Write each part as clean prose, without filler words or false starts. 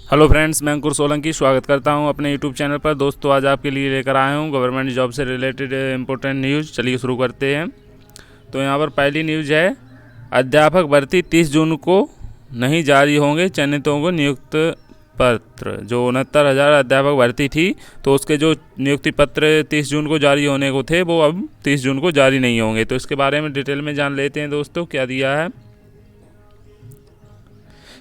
Hello friends, मैं अंकुर सोलंकी स्वागत करता हूं अपने यूट्यूब चैनल पर। दोस्तों, आज आपके लिए लेकर आया हूं गवर्नमेंट जॉब से रिलेटेड इंपॉर्टेंट न्यूज़। चलिए शुरू करते हैं। तो यहां पर पहली न्यूज़ है, अध्यापक भर्ती 30 जून को नहीं जारी होंगे चयनितों को नियुक्त पत्र। जो 69,000 अध्यापक भर्ती थी, तो उसके जो नियुक्ति पत्र 30 जून को जारी होने को थे, वो अब 30 जून को जारी नहीं होंगे। तो इसके बारे में डिटेल में जान लेते हैं। दोस्तों, क्या दिया है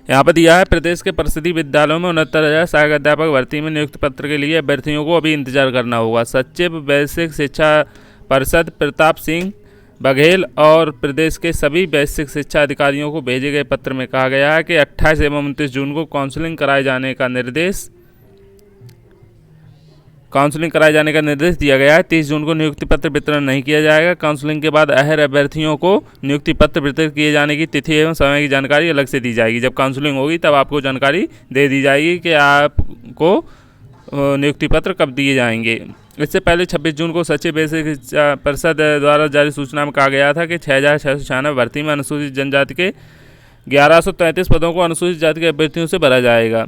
यहाँ पर दिया है, प्रदेश के परिषदीय विद्यालयों में 69,000 सहायक अध्यापक भर्ती में नियुक्ति पत्र के लिए अभ्यर्थियों को अभी इंतजार करना होगा। सचिव बेसिक शिक्षा परिषद प्रताप सिंह बघेल और प्रदेश के सभी बेसिक शिक्षा अधिकारियों को भेजे गए पत्र में कहा गया है कि 28 एवं 29 जून को काउंसलिंग कराए जाने का निर्देश दिया गया है। 30 जून को नियुक्ति पत्र वितरण नहीं किया जाएगा। काउंसलिंग के बाद अहर अभ्यर्थियों को नियुक्ति पत्र वितरित किए जाने की तिथि एवं समय की जानकारी अलग से दी जाएगी। जब काउंसलिंग होगी तब आपको जानकारी दे दी जाएगी कि आपको नियुक्ति पत्र कब दिए जाएंगे। इससे पहले 26 जून को सचिव बेसिक शिक्षा परिषद द्वारा जारी सूचना में कहा गया था कि 6,696 भर्ती में अनुसूचित जनजाति के 1133 पदों को अनुसूचित जाति के अभ्यर्थियों से भरा जाएगा।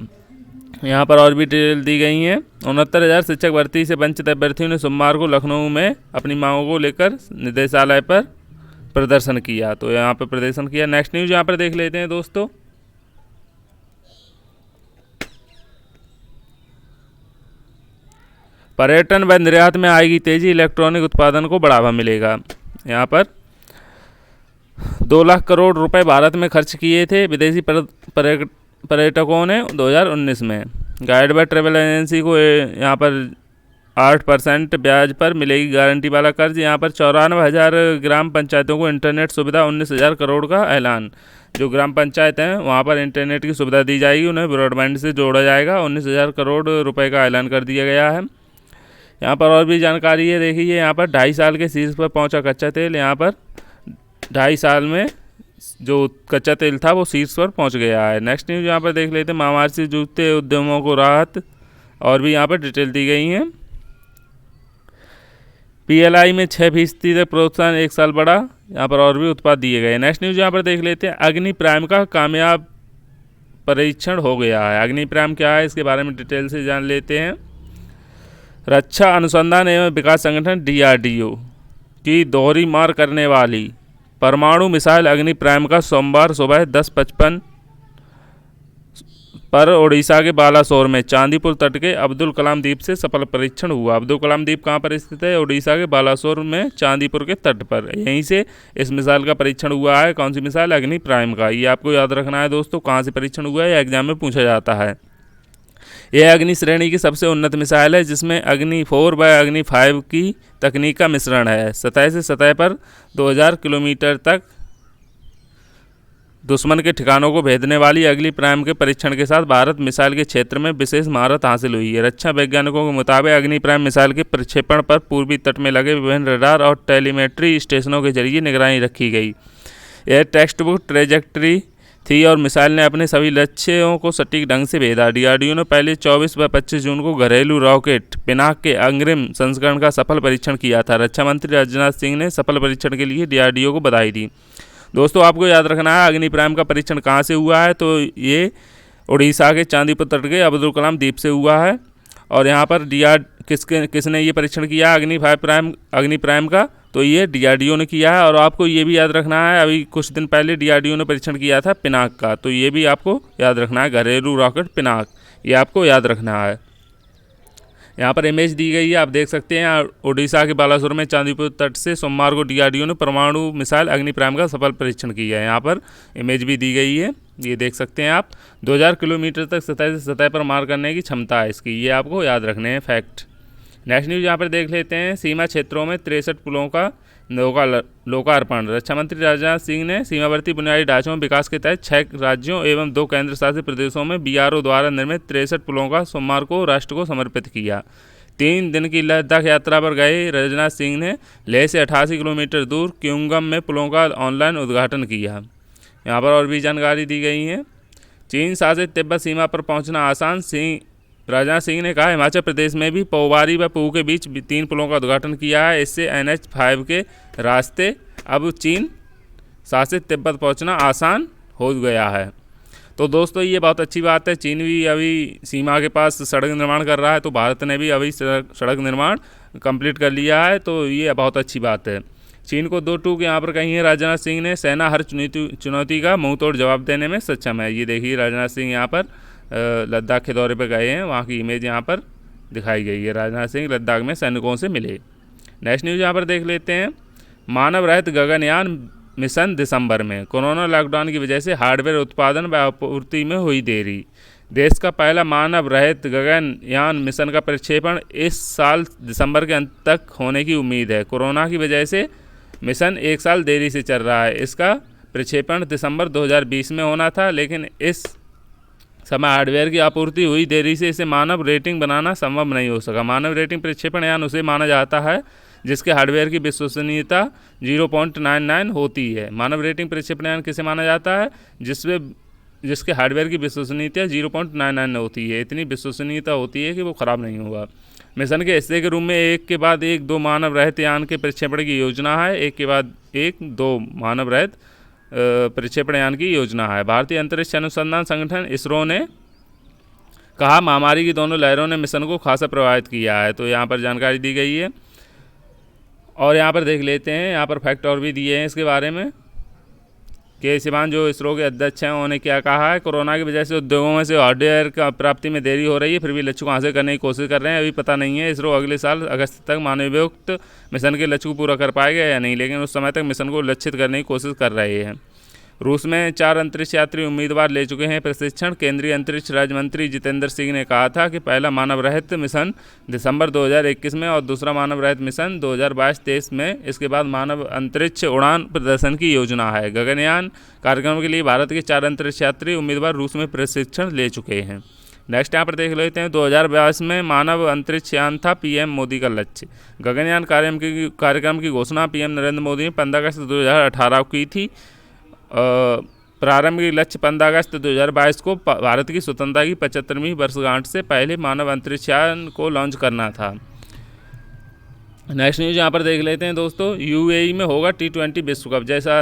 यहाँ पर और भी डिटेल दी गई हैं। 69,000 शिक्षक भर्ती से वंचित अभ्यर्थियों ने सोमवार को लखनऊ में अपनी मांगों को लेकर निदेशालय पर प्रदर्शन किया। तो यहाँ पर प्रदर्शन किया। नेक्स्ट न्यूज़ यहाँ पर देख लेते हैं। दोस्तों, पर्यटन व निर्यात में आएगी तेजी, इलेक्ट्रॉनिक उत्पादन को बढ़ावा मिलेगा। यहाँ पर 2 लाख करोड़ रुपए भारत में खर्च किए थे विदेशी पर्यटकों ने 2019 में। गाइड व ट्रेवल एजेंसी को यहाँ पर 8% ब्याज पर मिलेगी गारंटी वाला कर्ज। यहाँ पर 94,000 ग्राम पंचायतों को इंटरनेट सुविधा, 19,000 करोड़ का ऐलान। जो ग्राम पंचायत हैं वहाँ पर इंटरनेट की सुविधा दी जाएगी, उन्हें ब्रॉडबैंड से जोड़ा जाएगा। 19,000 करोड़ रुपए का ऐलान कर दिया गया है। यहाँ पर और भी जानकारी है, देखिए। यहाँ पर 2.5 साल के शीर्ष पर पहुँचा कच्चा तेल। यहाँ पर 2.5 साल में जो कच्चा तेल था वो शीर्ष पर पहुंच गया है। नेक्स्ट न्यूज़ यहाँ पर देख लेते हैं। महामारी से जूझते उद्यमों को राहत, और भी यहाँ पर डिटेल दी गई हैं। पीएलआई में 6% तक प्रोत्साहन 1 साल बढ़ा। यहाँ पर और भी उत्पाद दिए गए। नेक्स्ट न्यूज़ यहाँ पर देख लेते हैं। अग्नि प्राइम का कामयाब परीक्षण हो गया है। अग्नि प्राइम क्या है, इसके बारे में डिटेल से जान लेते हैं। रक्षा अनुसंधान एवं विकास संगठन DRDO की दोहरी मार करने वाली परमाणु मिसाइल अग्नि प्राइम का सोमवार सुबह 10:55 पर ओडिशा के बालासोर में चांदीपुर तट के अब्दुल कलाम द्वीप से सफल परीक्षण हुआ। अब्दुल कलाम द्वीप कहाँ पर स्थित है? ओडिशा के बालासोर में चांदीपुर के तट पर। यहीं से इस मिसाइल का परीक्षण हुआ है। कौन सी मिसाइल? अग्नि प्राइम का। ये आपको याद रखना है दोस्तों, कहाँ से परीक्षण हुआ है, यह एग्जाम में पूछा जाता है। यह अग्नि श्रेणी की सबसे उन्नत मिसाइल है, जिसमें अग्नि 4 व अग्नि 5 की तकनीक का मिश्रण है। सतह से सतह पर 2000 किलोमीटर तक दुश्मन के ठिकानों को भेदने वाली अग्नि प्राइम के परीक्षण के साथ भारत मिसाइल के क्षेत्र में विशेष महारत हासिल हुई है। रक्षा वैज्ञानिकों के मुताबिक अग्नि प्राइम मिसाइल के प्रक्षेपण पर पूर्वी तट में लगे विभिन्न रडार और टेलीमेट्री स्टेशनों के जरिए निगरानी रखी गई। यह टेक्स्ट बुक ट्रेजेक्ट्री थी और मिसाइल ने अपने सभी लक्ष्यों को सटीक ढंग से भेदा। DRDO ने पहले 24 व 25 जून को घरेलू रॉकेट पिनाक के अग्रिम संस्करण का सफल परीक्षण किया था। रक्षा मंत्री राजनाथ सिंह ने सफल परीक्षण के लिए DRDO को बधाई दी। दोस्तों, आपको याद रखना है अग्नि प्राइम का परीक्षण कहाँ से हुआ है, तो ये उड़ीसा के चांदीपुर तट के अब्दुल कलाम द्वीप से हुआ है। और यहाँ पर किसने ये परीक्षण किया अग्नि प्राइम का? तो ये DRDO ने किया है। और आपको ये भी याद रखना है, अभी कुछ दिन पहले DRDO ने परीक्षण किया था पिनाक का, तो ये भी आपको याद रखना है, घरेलू रॉकेट पिनाक, ये आपको याद रखना है। यहाँ पर इमेज दी गई है, आप देख सकते हैं। उड़ीसा के बालासोर में चांदीपुर तट से सोमवार को DRDO ने परमाणु मिसाइल अग्नि प्राइम का सफल परीक्षण किया है। यहाँ पर इमेज भी दी गई है, ये देख सकते हैं आप। 2000 किलोमीटर तक सतह से सतह पर मार करने की क्षमता है इसकी, ये आपको याद रखने हैं फैक्ट। नेक्स्ट न्यूज़ यहाँ पर देख लेते हैं। सीमा क्षेत्रों में 63 पुलों का लोकार्पण। रक्षा मंत्री राजनाथ सिंह ने सीमावर्ती बुनियादी ढांचों विकास के तहत 6 राज्यों एवं 2 केंद्र शासित प्रदेशों में BRO द्वारा निर्मित 63 पुलों का सोमवार को राष्ट्र को समर्पित किया। 3 दिन की लद्दाख यात्रा पर गए राजनाथ सिंह ने लेह से 88 किलोमीटर दूर क्योंगम में पुलों का ऑनलाइन उद्घाटन किया। यहाँ पर और भी जानकारी दी गई है। चीन शासित तिब्बत सीमा पर पहुँचना आसान। राजनाथ सिंह ने कहा, हिमाचल प्रदेश में भी पोवारी व पू के बीच 3 पुलों का उद्घाटन किया है। इससे NH5 के रास्ते अब चीन शासित तिब्बत पहुंचना आसान हो गया है। तो दोस्तों ये बहुत अच्छी बात है। चीन भी अभी सीमा के पास सड़क निर्माण कर रहा है, तो भारत ने भी अभी सड़क निर्माण कंप्लीट कर लिया है, तो ये बहुत अच्छी बात है। चीन को 2 टूक यहाँ पर कही है राजनाथ सिंह ने, सेना हर चुनौती का मुंह तोड़ जवाब देने में सक्षम है। ये देखिए राजनाथ सिंह यहाँ पर लद्दाख के दौरे पर गए हैं, वहाँ की इमेज यहाँ पर दिखाई गई है। राजनाथ सिंह लद्दाख में सैनिकों से मिले। नेक्स्ट न्यूज़ यहाँ पर देख लेते हैं। मानव रहित गगनयान मिशन दिसंबर में, कोरोना लॉकडाउन की वजह से हार्डवेयर उत्पादन व आपूर्ति में हुई देरी। देश का पहला मानव रहित गगनयान मिशन का प्रक्षेपण इस साल दिसंबर के अंत तक होने की उम्मीद है। कोरोना की वजह से मिशन 1 साल देरी से चल रहा है। इसका प्रक्षेपण दिसंबर 2020 में होना था, लेकिन इस समय हार्डवेयर की आपूर्ति हुई देरी से इसे मानव रेटिंग बनाना संभव नहीं हो सका। मानव रेटिंग प्रक्षेपण यान उसे माना जाता है जिसके हार्डवेयर की विश्वसनीयता 0.99 होती है। मानव रेटिंग प्रक्षेपण यान किसे माना जाता है? जिसके हार्डवेयर की विश्वसनीयता 0.99 होती है। इतनी विश्वसनीयता होती है कि वो ख़राब नहीं होगा। मिशन के हिस्से के रूप में एक के बाद एक 2 मानव रहित यान के प्रक्षेपण की योजना है। एक के बाद एक 2 मानव रहित प्रक्षेपण यान की योजना है। भारतीय अंतरिक्ष अनुसंधान संगठन इसरो ने कहा, महामारी की दोनों लहरों ने मिशन को खासा प्रभावित किया है। तो यहाँ पर जानकारी दी गई है। और यहाँ पर देख लेते हैं, यहाँ पर फैक्ट और भी दिए हैं इसके बारे में। के सिवान जो इसरो के अध्यक्ष हैं उन्होंने क्या कहा है, कोरोना की वजह से उद्योगों में से हार्डवेयर का प्राप्ति में देरी हो रही है, फिर भी लक्ष्य को हासिल करने की कोशिश कर रहे हैं। अभी पता नहीं है इसरो अगले साल अगस्त तक मानवयुक्त मिशन के लक्ष्य को पूरा कर पाएगा या नहीं, लेकिन उस समय तक मिशन को लक्षित करने की कोशिश कर रहे हैं। रूस में 4 अंतरिक्ष यात्री उम्मीदवार ले चुके हैं प्रशिक्षण। केंद्रीय अंतरिक्ष राज्य मंत्री जितेंद्र सिंह ने कहा था कि पहला मानव रहित मिशन दिसंबर 2021 में और दूसरा मानव रहित मिशन 2022-23 में। इसके बाद मानव अंतरिक्ष उड़ान प्रदर्शन की योजना है। गगनयान कार्यक्रम के लिए भारत के 4 अंतरिक्ष यात्री उम्मीदवार रूस में प्रशिक्षण ले चुके हैं। नेक्स्ट यहाँ पर देख लेते हैं। 2022 में मानव अंतरिक्ष यान था पीएम मोदी का लक्ष्य। गगनयान कार्यक्रम की घोषणा पीएम नरेंद्र मोदी ने 15 अगस्त 2018 को की थी। प्रारंभिक लक्ष्य 15 अगस्त 2022 को भारत की स्वतंत्रता की 75वीं वर्षगांठ से पहले मानव अंतरिक्ष यान को लॉन्च करना था। नेक्स्ट न्यूज़ यहाँ पर देख लेते हैं दोस्तों। यूएई में होगा T20 विश्व कप। जैसा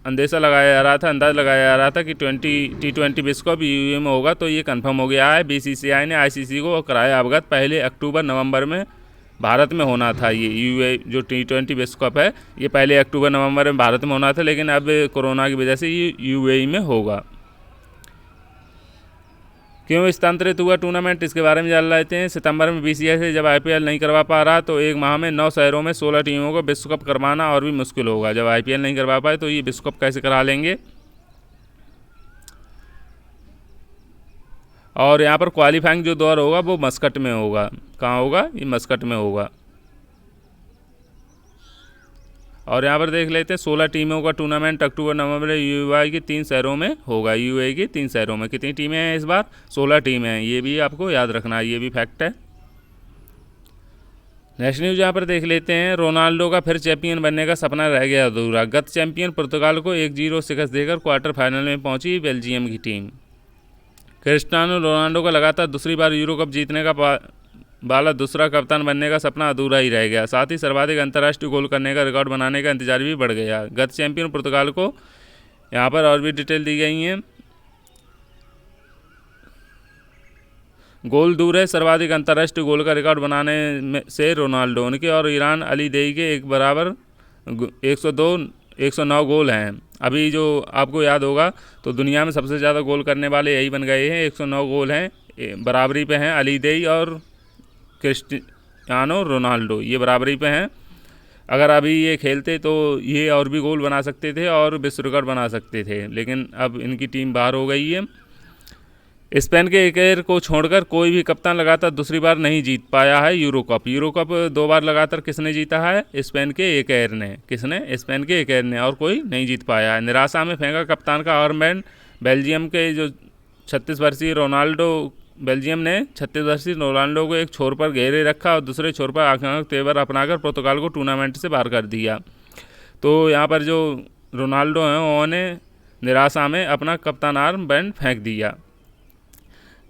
अंदाज़ लगाया जा रहा था कि T20 विश्व कप यूएई में होगा, तो ये कंफर्म हो गया है। बीसीसीआई ने आईसीसी को कराया अवगत। पहले अक्टूबर-नवंबर में भारत में होना था। ये यूएई जो T20 विश्व कप है, ये पहले अक्टूबर-नवंबर में भारत में होना था, लेकिन अब कोरोना की वजह से ये यूएई में होगा। क्यों स्थानांतरित हुआ टूर्नामेंट, इसके बारे में जान लेते हैं। सितंबर में बीसीसीआई से जब आईपीएल नहीं करवा पा रहा, तो एक माह में 9 शहरों में 16 टीमों को विश्व कप करवाना और भी मुश्किल होगा। जब आईपीएल नहीं करवा पाए तो ये विश्व कप कैसे करा लेंगे। और यहाँ पर क्वालिफाइंग जो दौर होगा वो मस्कट में होगा। कहाँ होगा? ये मस्कट में होगा। और यहाँ पर देख लेते हैं 16 टीमों का टूर्नामेंट अक्टूबर-नवंबर में यूएई के 3 शहरों में होगा। यूएई के 3 शहरों में कितनी टीमें हैं इस बार? 16 टीमें हैं। ये भी आपको याद रखना है, ये भी फैक्ट है। नेक्स्ट न्यूज़ यहाँ पर देख लेते हैं। रोनाल्डो का फिर चैंपियन बनने का सपना रह गया अधूरा। गत चैंपियन पुर्तगाल को 1-0 शिकस्त देकर क्वार्टर फाइनल में पहुंची बेल्जियम की टीम। क्रिस्टियानो रोनाल्डो का लगातार दूसरी बार यूरो कप जीतने का वाला दूसरा कप्तान बनने का सपना अधूरा ही रह गया। साथ ही सर्वाधिक अंतर्राष्ट्रीय गोल करने का रिकॉर्ड बनाने का इंतजार भी बढ़ गया। गत चैंपियन पुर्तगाल को यहाँ पर और भी डिटेल दी गई हैं। गोल दूर है, सर्वाधिक अंतर्राष्ट्रीय गोल का रिकॉर्ड बनाने से रोनाल्डो, उनके और ईरान अली देई के एक बराबर 109 गोल हैं। अभी जो आपको याद होगा तो दुनिया में सबसे ज़्यादा गोल करने वाले यही बन गए हैं। 109 गोल हैं, बराबरी पे हैं अली देई और क्रिस्टियानो रोनाल्डो, ये बराबरी पे हैं। अगर अभी ये खेलते तो ये और भी गोल बना सकते थे और विश्व रिकॉर्ड बना सकते थे, लेकिन अब इनकी टीम बाहर हो गई है। स्पेन के एकेर को छोड़कर कोई भी कप्तान लगातार दूसरी बार नहीं जीत पाया है यूरो कप। यूरो कप 2 बार लगातार किसने जीता है? स्पेन के एकेर ने। किसने? स्पेन के एकेर ने, और कोई नहीं जीत पाया है। निराशा में फेंका कप्तान का आर्मबैंड। बेल्जियम के जो 36 वर्षीय रोनाल्डो बेल्जियम ने 36 वर्षीय रोनाल्डो को एक छोर पर घेरे रखा और दूसरे छोर पर आक्रामक तेवर अपनाकर पुर्तगाल को टूर्नामेंट से बाहर कर दिया। तो यहाँ पर जो रोनाल्डो हैं उन्होंने निराशा में अपना कप्तान आर्मबैंड फेंक दिया।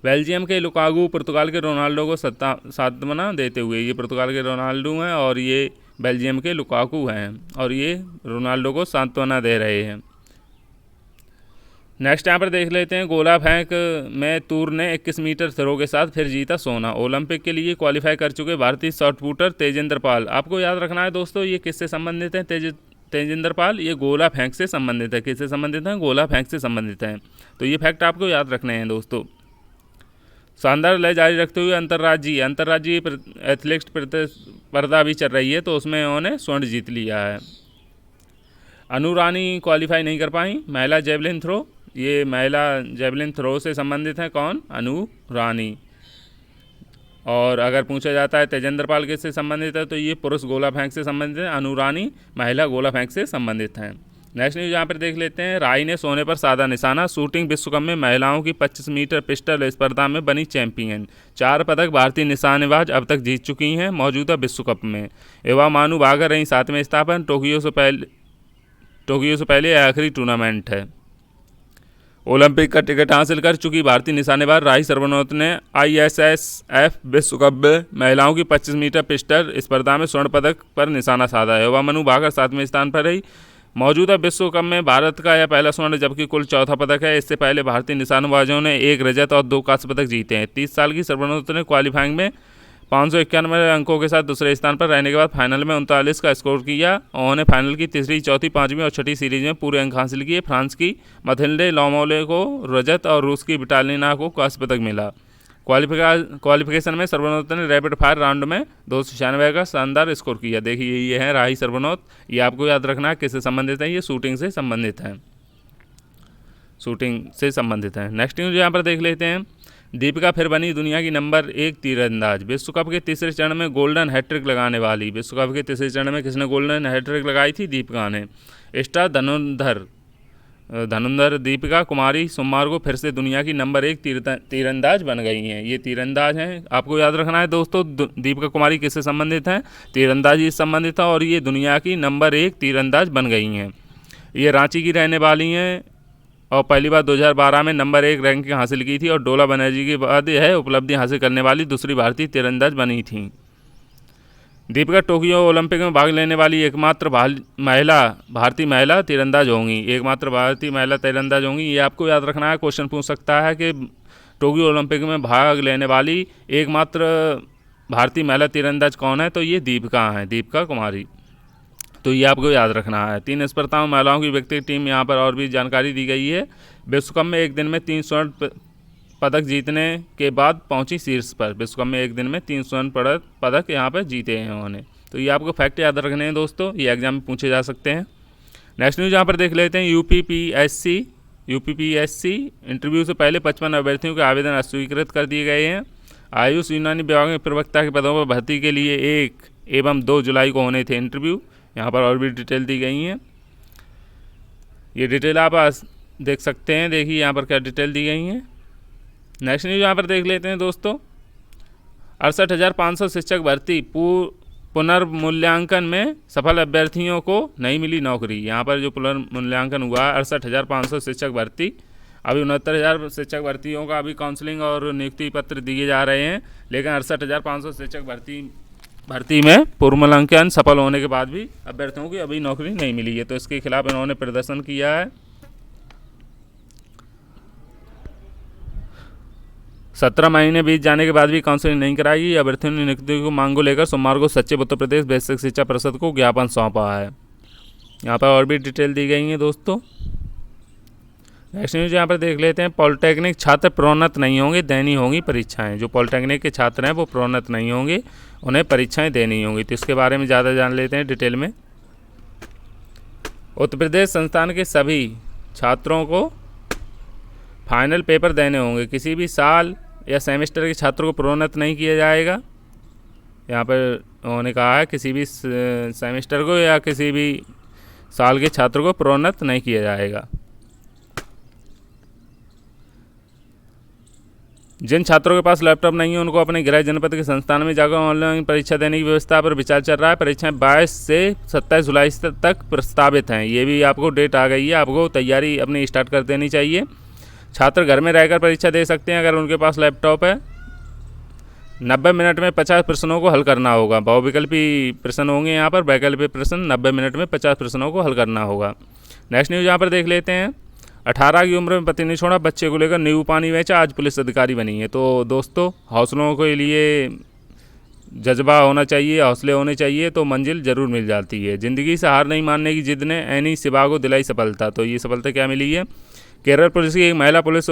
बेल्जियम के लुकाकू पुर्तगाल के रोनाल्डो को सांत्वना देते हुए, ये पुर्तगाल के रोनाल्डो हैं और ये बेल्जियम के लुकाकू हैं और ये रोनाल्डो को सांत्वना दे रहे हैं। नेक्स्ट यहाँ पर देख लेते हैं, गोला फेंक में तूर ने 21 मीटर थ्रो के साथ फिर जीता सोना। ओलंपिक के लिए क्वालिफाई कर चुके भारतीय शॉटपुटर तेजिंदर पाल। आपको याद रखना है दोस्तों, ये किससे संबंधित है? तेजिंदर पाल ये गोला फेंक से संबंधित है। किससे संबंधित है? गोला फेंक से संबंधित है। तो ये फैक्ट आपको याद रखने हैं दोस्तों। शानदार लय जारी रखते हुए अंतर्राज्यीय एथलेटिक्स प्रतिस्पर्धा भी चल रही है, तो उसमें उन्होंने स्वर्ण जीत लिया है। अनु रानी क्वालिफाई नहीं कर पाई महिला जेवलिन थ्रो। ये महिला जेवलिन थ्रो से संबंधित है कौन? अनु रानी। और अगर पूछा जाता है तेजेंद्र पाल किससे संबंधित है, तो ये पुरुष गोला फेंक से संबंधित है। अनु रानी महिला गोला फेंक से संबंधित हैं। नेक्स्ट न्यूज़ यहाँ पर देख लेते हैं, राय ने सोने पर साधा निशाना। शूटिंग विश्व कप में महिलाओं की 25 मीटर पिस्टल स्पर्धा में बनी चैंपियन। 4 पदक भारतीय निशानेबाज अब तक जीत चुकी हैं मौजूदा विश्व कप में। एवा मानू भागर रही 7वें स्थान। टोक्यो से पहले आखिरी टूर्नामेंट है। ओलंपिक का टिकट हासिल कर चुकी भारतीय निशानेबाज राही सर्वनोत ने ISSF विश्व कप में महिलाओं की 25 मीटर पिस्टल स्पर्धा में स्वर्ण पदक पर निशाना साधा है। एवा मनु भाकर 7वें स्थान पर रही। मौजूदा विश्व कप में भारत का यह पहला स्वर्ण जबकि कुल चौथा पदक है। इससे पहले भारतीय निशानेबाजों ने 1 रजत और 2 कांस्य पदक जीते हैं। 30 साल की सर्वनोत ने क्वालिफाइंग में 591 अंकों के साथ दूसरे स्थान पर रहने के बाद फाइनल में 39 का स्कोर किया। उन्होंने फाइनल की तीसरी, चौथी, पांचवीं और छठी सीरीज में पूरे अंक हासिल किए। फ्रांस की मथिल्डे लॉमोले को रजत और रूस की विटालिना को कांस्य पदक मिला। क्वालिफिकेशन में सर्वनोत ने रैपिड फायर राउंड में 296 का शानदार स्कोर किया। देखिए ये है राही सर्वनोत। ये आपको याद रखना है किससे संबंधित है, ये शूटिंग से संबंधित है। नेक्स्ट न्यूज़ यहाँ पर देख लेते हैं, दीपिका फिर बनी दुनिया की नंबर 1 तीरंदाज। विश्व कप के तीसरे चरण में गोल्डन हैट्रिक लगाने वाली। विश्व कप के तीसरे चरण में किसने गोल्डन हैट्रिक लगाई थी? दीपिका ने। स्टार धनुंधर दीपिका कुमारी सोमवार को फिर से दुनिया की नंबर 1 तीरंदाज बन गई हैं। ये तीरंदाज हैं, आपको याद रखना है दोस्तों, दीपिका कुमारी किससे संबंधित हैं? तीरंदाजी से संबंधित है और ये दुनिया की नंबर 1 तीरंदाज बन गई हैं। ये रांची की रहने वाली हैं और पहली बार 2012 में नंबर 1 रैंकिंग हासिल की थी और डोला बनर्जी के बाद यह उपलब्धि हासिल करने वाली दूसरी भारतीय तीरंदाज बनी थी। दीपिका टोक्यो ओलंपिक में भाग लेने वाली एकमात्र भारतीय महिला तीरंदाज होंगी। एकमात्र भारतीय महिला तीरंदाज होंगी। ये आपको याद रखना है, क्वेश्चन पूछ सकता है कि टोक्यो ओलंपिक में भाग लेने वाली एकमात्र भारतीय महिला तीरंदाज कौन है, तो ये दीपिका हैं, दीपिका कुमारी। तो ये आपको याद रखना है। 3 स्पर्धाओं में महिलाओं की व्यक्तिगत टीम यहाँ पर और भी जानकारी दी गई है। विश्व कप में एक दिन में 3 स्वर्ण पदक जीतने के बाद पहुंची शीर्ष पर। विश्व कप में एक दिन में 3 स्वर्ण पदक यहाँ पर जीते हैं उन्होंने। तो ये आपको फैक्ट याद रखने हैं दोस्तों, ये एग्जाम में पूछे जा सकते हैं। नेक्स्ट न्यूज़ यहाँ पर देख लेते हैं, यूपीपीएससी इंटरव्यू से पहले 55 अभ्यर्थियों के आवेदन अस्वीकृत कर दिए गए हैं। आयुष यूनानी विभाग में प्रवक्ता के पदों पर भर्ती के लिए 1 एवं 2 जुलाई को होने थे इंटरव्यू। यहाँ पर और भी डिटेल दी गई हैं। ये डिटेल आप देख सकते हैं। देखिए यहाँ पर क्या डिटेल दी गई हैं। नेक्स्ट न्यूज़ यहाँ पर देख लेते हैं दोस्तों, 68,500 शिक्षक भर्ती पुनर्मूल्यांकन में सफल अभ्यर्थियों को नहीं मिली नौकरी। यहाँ पर जो पुनर्मूल्यांकन हुआ 68,500 शिक्षक भर्ती, अभी 69,000 शिक्षक भर्तियों का अभी काउंसलिंग और नियुक्ति पत्र दिए जा रहे हैं, लेकिन 68,500 शिक्षक भर्ती में पुनर्मूल्यांकन सफल होने के बाद भी अभ्यर्थियों की अभी नौकरी नहीं मिली है। तो इसके खिलाफ इन्होंने प्रदर्शन किया है। 17 महीने बीत जाने के बाद भी काउंसलिंग नहीं कराई। अभ्यर्थियों ने नियुक्ति की मांग को लेकर सोमवार को सचिव उत्तर प्रदेश बेसिक शिक्षा परिषद को ज्ञापन सौंपा है। यहाँ पर और भी डिटेल दी गई है दोस्तों। नेक्स्ट न्यूज़ यहाँ पर देख लेते हैं, पॉलिटेक्निक छात्र प्रोन्नत नहीं होंगे, देनी होंगी परीक्षाएं। जो पॉलिटेक्निक के छात्र हैं वो प्रोन्नत नहीं होंगे, उन्हें परीक्षाएं देनी होंगी। तो इसके बारे में ज़्यादा जान लेते हैं डिटेल में। उत्तर प्रदेश संस्थान के सभी छात्रों को फाइनल पेपर देने होंगे। किसी भी साल या सेमेस्टर के छात्रों को प्रोन्नत नहीं किया जाएगा। यहाँ पर उन्होंने कहा है किसी भी सेमेस्टर को या किसी भी साल के छात्र को प्रोन्नत नहीं किया जाएगा। जिन छात्रों के पास लैपटॉप नहीं है उनको अपने गृह जनपद के संस्थान में जाकर ऑनलाइन परीक्षा देने की व्यवस्था पर विचार चल रहा है। परीक्षाएं 22 से 27 जुलाई तक प्रस्तावित हैं। ये भी आपको डेट आ गई है, आपको तैयारी अपनी स्टार्ट कर देनी चाहिए। छात्र घर में रहकर परीक्षा दे सकते हैं अगर उनके पास लैपटॉप है। 90 मिनट में 50 प्रश्नों को हल करना होगा। बहुविकल्पी प्रश्न होंगे यहाँ पर, वैकल्पिक प्रश्न 90 मिनट में 50 प्रश्नों को हल करना होगा। नेक्स्ट न्यूज़ यहाँ पर देख लेते हैं, 18 की उम्र में पति ने छोड़ा, बच्चे को लेकर नींबू पानी बेचा, आज पुलिस अधिकारी बनी है। तो दोस्तों, हौसलों के लिए जज्बा होना चाहिए, हौसले होने चाहिए, तो मंजिल ज़रूर मिल जाती है। ज़िंदगी से हार नहीं मानने की जिद ने एनी सिबा को दिलाई सफलता। तो ये सफलता क्या मिली है? केरल पुलिस की एक महिला पुलिस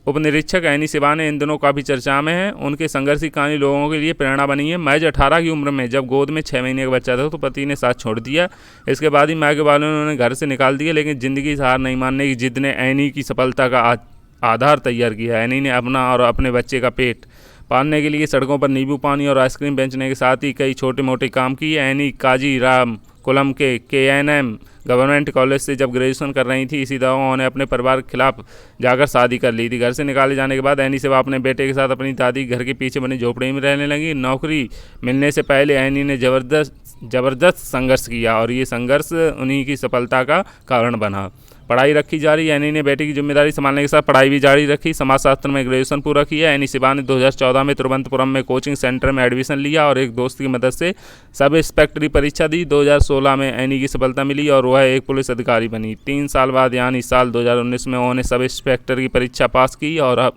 उपनिरीक्षक एनी सिबा ने इन दिनों काफ़ी चर्चा में है। उनके संघर्ष की कहानी लोगों के लिए प्रेरणा बनी है। महज 18 की उम्र में जब गोद में 6 महीने का बच्चा था तो पति ने साथ छोड़ दिया। इसके बाद ही माँ के वालों ने उन्हें घर से निकाल दिया, लेकिन ज़िंदगी से हार नहीं मानने की जिद ने एनी की सफलता का आधार तैयार किया। एनी ने अपना और अपने बच्चे का पेट पालने के लिए सड़कों पर नींबू पानी और आइसक्रीम बेचने के साथ ही कई छोटे मोटे काम किए। एनी काजी राम कोलम के KNM गवर्नमेंट कॉलेज से जब ग्रेजुएशन कर रही थी, इसी दौरान उन्होंने अपने परिवार के खिलाफ जाकर शादी कर ली थी। घर से निकाले जाने के बाद एनी सिबा अपने बेटे के साथ अपनी दादी घर के पीछे बनी झोपड़ी में रहने लगी। नौकरी मिलने से पहले एनी ने ज़बरदस्त संघर्ष किया और ये संघर्ष उन्हीं की सफलता का कारण बना। पढ़ाई रखी जारी। एनी ने बेटे की जिम्मेदारी संभालने के साथ पढ़ाई भी जारी रखी। समाजशास्त्र में ग्रेजुएशन पूरा किया। एनी सिबा ने 2014 में तिरुवनंतपुरम में कोचिंग सेंटर में एडमिशन लिया और एक दोस्त की मदद से सब इंस्पेक्टर की परीक्षा दी। 2016 में एनी की सफलता मिली और वह एक पुलिस अधिकारी बनी। 3 साल बाद यानी साल 2019 में उन्होंने सब इंस्पेक्टर की परीक्षा पास की और अब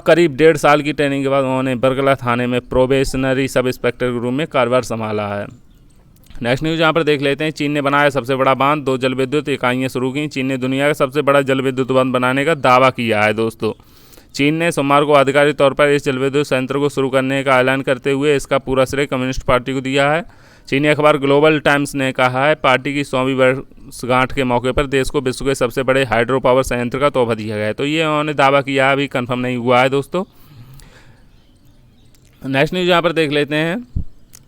करीब 1.5 साल की ट्रेनिंग के बाद उन्होंने बरगला थाने में प्रोबेशनरी सब इंस्पेक्टर के रूप में कार्यभार संभाला है। नेक्स्ट न्यूज़ यहाँ पर देख लेते हैं। चीन ने बनाया सबसे बड़ा बांध, 2 जल विद्युत इकाइयाँ शुरू की। चीन ने दुनिया का सबसे बड़ा जल विद्युत बांध बनाने का दावा किया है। दोस्तों, चीन ने सोमवार को आधिकारिक तौर पर इस जल विद्युत संयंत्र को शुरू करने का ऐलान करते हुए इसका पूरा श्रेय कम्युनिस्ट पार्टी को दिया है। चीनी अखबार ग्लोबल टाइम्स ने कहा है, पार्टी की 100वीं वर्षगांठ के मौके पर देश को विश्व के सबसे बड़े हाइड्रो पावर संयंत्र का तोहफा दिया गया है। तो ये उन्होंने दावा किया, अभी कंफर्म नहीं हुआ है। दोस्तों, नेक्स्ट न्यूज़ यहाँ पर देख लेते हैं।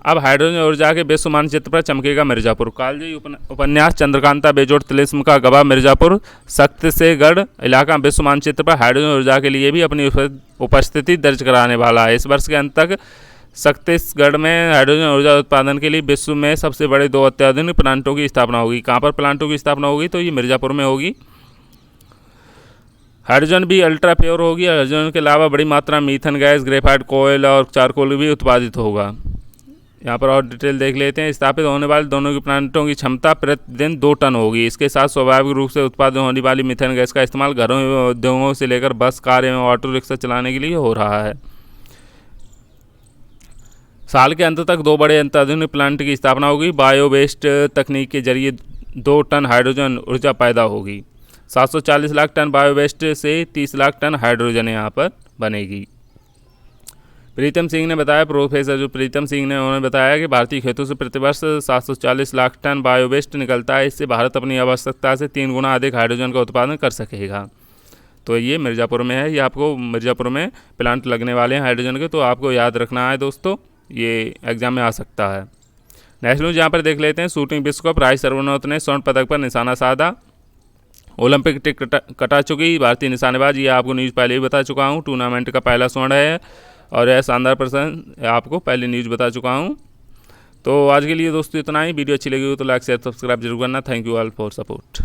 अब हाइड्रोजन ऊर्जा के विश्व मानचित्र पर चमकेगा मिर्ज़ापुर। कालजयी उपन्यास चंद्रकांता बेजोड़ तिलिस्म का गवाह मिर्ज़ापुर शक्तिगढ़ इलाका विश्व मानचित्र पर हाइड्रोजन ऊर्जा के लिए भी अपनी उपस्थिति दर्ज कराने वाला है। इस वर्ष के अंत तक छत्तीसगढ़ में हाइड्रोजन ऊर्जा उत्पादन के लिए विश्व में सबसे बड़े 2 अत्याधुनिक प्लांटों की स्थापना होगी। कहाँ पर प्लांटों की स्थापना होगी? तो ये मिर्ज़ापुर में होगी। हाइड्रोजन भी अल्ट्रा प्योर होगी। हाइड्रोजन के अलावा बड़ी मात्रा में मीथेन गैस, ग्रेफाइट कोयल और चारकोल भी उत्पादित होगा। यहाँ पर और डिटेल देख लेते हैं। स्थापित होने वाले दोनों की प्लांटों की क्षमता प्रतिदिन 2 टन होगी। इसके साथ स्वाभाविक रूप से उत्पादन होने वाली मीथेन गैस का इस्तेमाल घरों एवं उद्योगों से लेकर बस, कार एवं ऑटो रिक्शा चलाने के लिए हो रहा है। साल के अंत तक 2 बड़े अत्याधुनिक प्लांट की स्थापना होगी। बायो वेस्ट तकनीक के जरिए 2 टन हाइड्रोजन ऊर्जा पैदा होगी। 740 लाख टन बायो वेस्ट से 30 लाख टन हाइड्रोजन यहाँ पर बनेगी। प्रीतम सिंह ने बताया, प्रोफेसर जो प्रीतम सिंह ने उन्होंने बताया कि भारतीय खेतों से प्रतिवर्ष 740 लाख टन बायो वेस्ट निकलता है। इससे भारत अपनी आवश्यकता से 3 गुना अधिक हाइड्रोजन का उत्पादन कर सकेगा। तो ये मिर्ज़ापुर में है। ये आपको मिर्ज़ापुर में प्लांट लगने वाले हैं हाइड्रोजन के, तो आपको याद रखना है दोस्तों, ये एग्जाम में आ सकता है। नेक्स्ट न्यूज़ यहाँ पर देख लेते हैं। शूटिंग विश्व कप, राही सर्वनोत ने स्वर्ण पदक पर निशाना साधा। ओलंपिक टिकट कटा चुकी भारतीय निशानेबाज, ये आपको न्यूज़ पहले ही बता चुका हूँ। टूर्नामेंट का पहला स्वर्ण है और यह शानदार प्रदर्शन आपको पहले न्यूज़ बता चुका हूँ। तो आज के लिए दोस्तों इतना ही। वीडियो अच्छी लगी हो तो लाइक शेयर सब्सक्राइब जरूर करना। Thank you all for support.